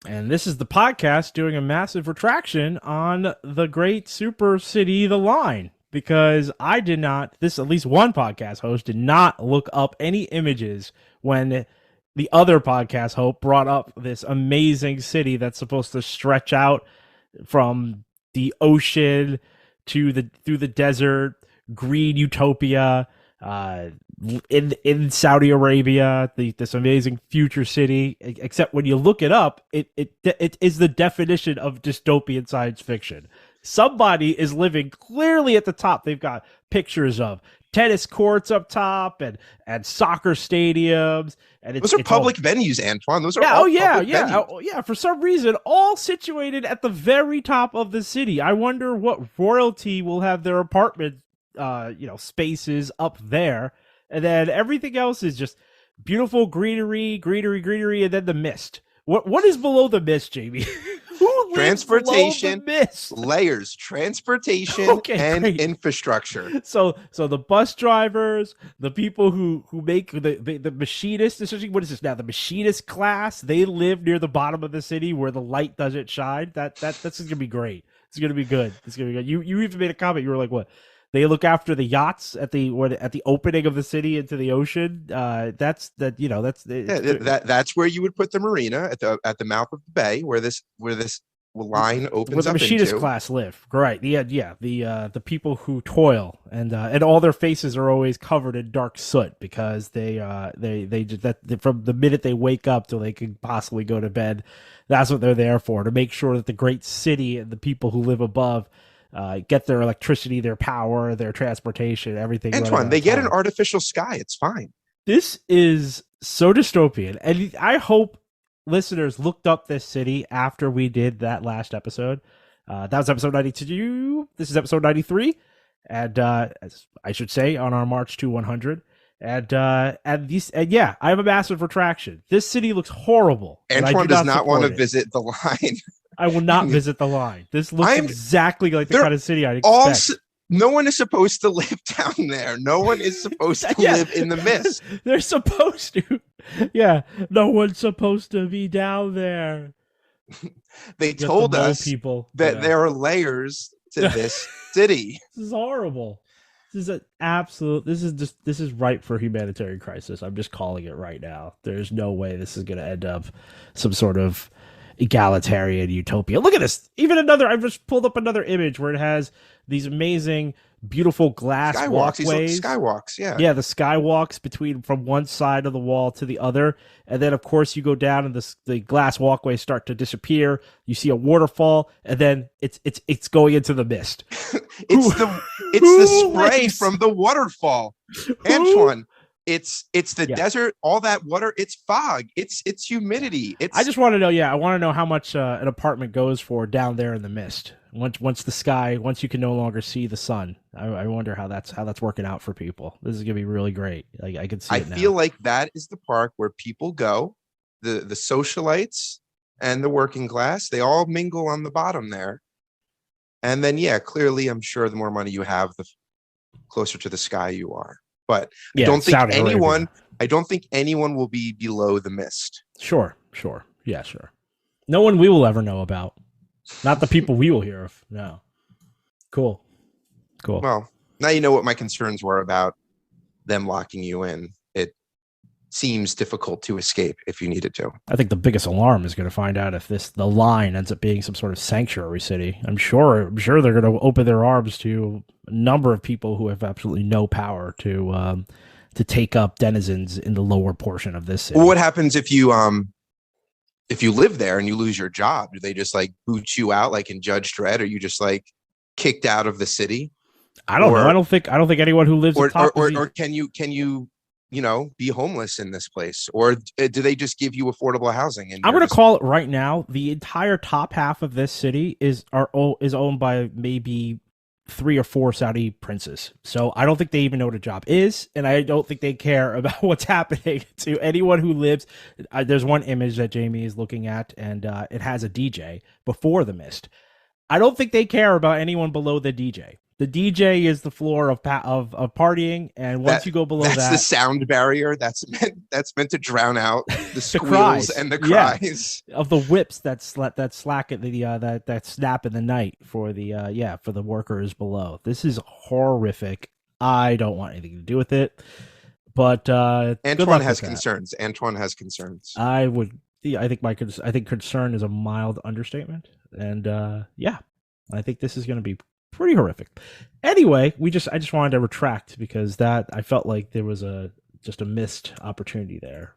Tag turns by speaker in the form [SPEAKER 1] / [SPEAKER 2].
[SPEAKER 1] And this is the podcast doing a massive retraction on the great super city, The Line. Because I did not, this at least one podcast host did not look up any images when the other podcast host brought up this amazing city that's supposed to stretch out from the ocean to the through the desert, green utopia, uh, in Saudi Arabia, this amazing future city. Except when you look it up, it is the definition of dystopian science fiction. Somebody is living clearly at the top. They've got pictures of tennis courts up top and soccer stadiums, and
[SPEAKER 2] Those are
[SPEAKER 1] it's all
[SPEAKER 2] public venues, Antoine. Those are
[SPEAKER 1] yeah,
[SPEAKER 2] all
[SPEAKER 1] oh yeah,
[SPEAKER 2] public
[SPEAKER 1] yeah,
[SPEAKER 2] venues.
[SPEAKER 1] oh, yeah. For some reason, all situated at the very top of the city. I wonder what royalty will have their apartment, spaces up there, and then everything else is just beautiful greenery, greenery, greenery, and then the mist. What is below the mist, Jamie? Who lives below the
[SPEAKER 2] Transportation,
[SPEAKER 1] mist?
[SPEAKER 2] layers, transportation,
[SPEAKER 1] Okay,
[SPEAKER 2] and
[SPEAKER 1] great.
[SPEAKER 2] infrastructure.
[SPEAKER 1] So the bus drivers, the people who make the machinists, essentially, what is this now? The machinist class, they live near the bottom of the city where the light doesn't shine. That's gonna be great. It's gonna be good. It's gonna be good. You even made a comment. You were like, what? They look after the yachts at the opening of the city into the ocean. That's that. That's
[SPEAKER 2] Yeah, that's where you would put the marina at the mouth of the bay, where this line
[SPEAKER 1] where
[SPEAKER 2] opens
[SPEAKER 1] the
[SPEAKER 2] up
[SPEAKER 1] machinist
[SPEAKER 2] into.
[SPEAKER 1] class live. Right. Yeah. The people who toil and all their faces are always covered in dark soot because they just that from the minute they wake up till they can possibly go to bed, that's what they're there for, to make sure that the great city and the people who live above get their electricity, their power, their transportation, everything running
[SPEAKER 2] Antoine,
[SPEAKER 1] on
[SPEAKER 2] they get an
[SPEAKER 1] time.
[SPEAKER 2] artificial sky. It's fine.
[SPEAKER 1] This is so dystopian, and I hope listeners looked up this city after we did that last episode. That was episode 92. This is episode 93, and as I should say, on our march to 100. And yeah, I have a massive retraction. This city looks horrible, and I do
[SPEAKER 2] Antoine does
[SPEAKER 1] not
[SPEAKER 2] not want to
[SPEAKER 1] support it.
[SPEAKER 2] visit the line.
[SPEAKER 1] I will not visit the line. This looks
[SPEAKER 2] I'm
[SPEAKER 1] exactly like the
[SPEAKER 2] they're
[SPEAKER 1] kind of city I'd
[SPEAKER 2] all
[SPEAKER 1] expect.
[SPEAKER 2] no one is supposed to live down there. No one is supposed to
[SPEAKER 1] Yeah,
[SPEAKER 2] live in the mist.
[SPEAKER 1] they're supposed to. Yeah, no one's supposed to be down there.
[SPEAKER 2] They
[SPEAKER 1] Get the
[SPEAKER 2] told
[SPEAKER 1] mole
[SPEAKER 2] us
[SPEAKER 1] people.
[SPEAKER 2] that
[SPEAKER 1] Yeah.
[SPEAKER 2] there are layers to
[SPEAKER 1] This
[SPEAKER 2] this city.
[SPEAKER 1] is horrible. This is an absolute. This is ripe for humanitarian crisis. I'm just calling it right now. There's no way this is going to end up some sort of egalitarian utopia. Look at this. Even another. I just pulled up another image where it has these amazing, beautiful glass
[SPEAKER 2] Skywalks, these little
[SPEAKER 1] walkways.
[SPEAKER 2] skywalks, yeah.
[SPEAKER 1] Yeah, the skywalks between from one side of the wall to the other, and then of course you go down and the glass walkways start to disappear. You see a waterfall, and then it's going into the mist.
[SPEAKER 2] It's
[SPEAKER 1] Who-
[SPEAKER 2] the
[SPEAKER 1] who
[SPEAKER 2] spray
[SPEAKER 1] lives-
[SPEAKER 2] from the waterfall.
[SPEAKER 1] Who?
[SPEAKER 2] Antoine, it's the
[SPEAKER 1] Yeah.
[SPEAKER 2] desert, all that water, it's fog, it's humidity.
[SPEAKER 1] I just want to know. Yeah, I want to know how much an apartment goes for down there in the mist. Once you can no longer see the sun. I wonder how that's working out for people. This is gonna be really great. I can see
[SPEAKER 2] I
[SPEAKER 1] it now.
[SPEAKER 2] feel like that is the park where people go, the socialites and the working class, they all mingle on the bottom there. And then yeah, clearly I'm sure the more money you have, the closer to the sky you are. But
[SPEAKER 1] Yeah, Saudi Arabia.
[SPEAKER 2] I don't think anyone will be below the mist.
[SPEAKER 1] Sure. Yeah, sure. No one we will ever know about. Not the people we will hear of. No. Cool.
[SPEAKER 2] Well, now you know what my concerns were about them locking you in. It seems difficult to escape if you needed to.
[SPEAKER 1] I think the biggest alarm is going to find out if the line ends up being some sort of sanctuary city. I'm sure they're going to open their arms to a number of people who have absolutely no power to take up denizens in the lower portion of this city.
[SPEAKER 2] Well, what happens if you live there and you lose your job? Do they just like boot you out like in Judge Dredd? Are you just like kicked out of the city?
[SPEAKER 1] I don't know. I don't think anyone who lives
[SPEAKER 2] or
[SPEAKER 1] at top
[SPEAKER 2] or can you be homeless in this place, or do they just give you affordable housing? And
[SPEAKER 1] I'm going to call it right now. The entire top half of this city is owned by maybe 3 or 4 Saudi princes. So I don't think they even know what a job is, and I don't think they care about what's happening to anyone who lives. There's one image that Jamie is looking at, and it has a DJ before the mist. I don't think they care about anyone below the DJ. The DJ is the floor of partying, and once you go below
[SPEAKER 2] that's the
[SPEAKER 1] that,
[SPEAKER 2] sound barrier. That's meant to drown out the squeals
[SPEAKER 1] cries.
[SPEAKER 2] and the
[SPEAKER 1] Yeah.
[SPEAKER 2] cries.
[SPEAKER 1] Of the whips that slack at the that snap in the night for the for the workers below. This is horrific. I don't want anything to do with it. But good
[SPEAKER 2] Antoine
[SPEAKER 1] luck
[SPEAKER 2] has
[SPEAKER 1] with that.
[SPEAKER 2] concerns. Antoine has concerns.
[SPEAKER 1] I would. Yeah, I think concern is a mild understatement, and I think this is going to be pretty horrific. Anyway, I just wanted to retract because that I felt like there was just a missed opportunity there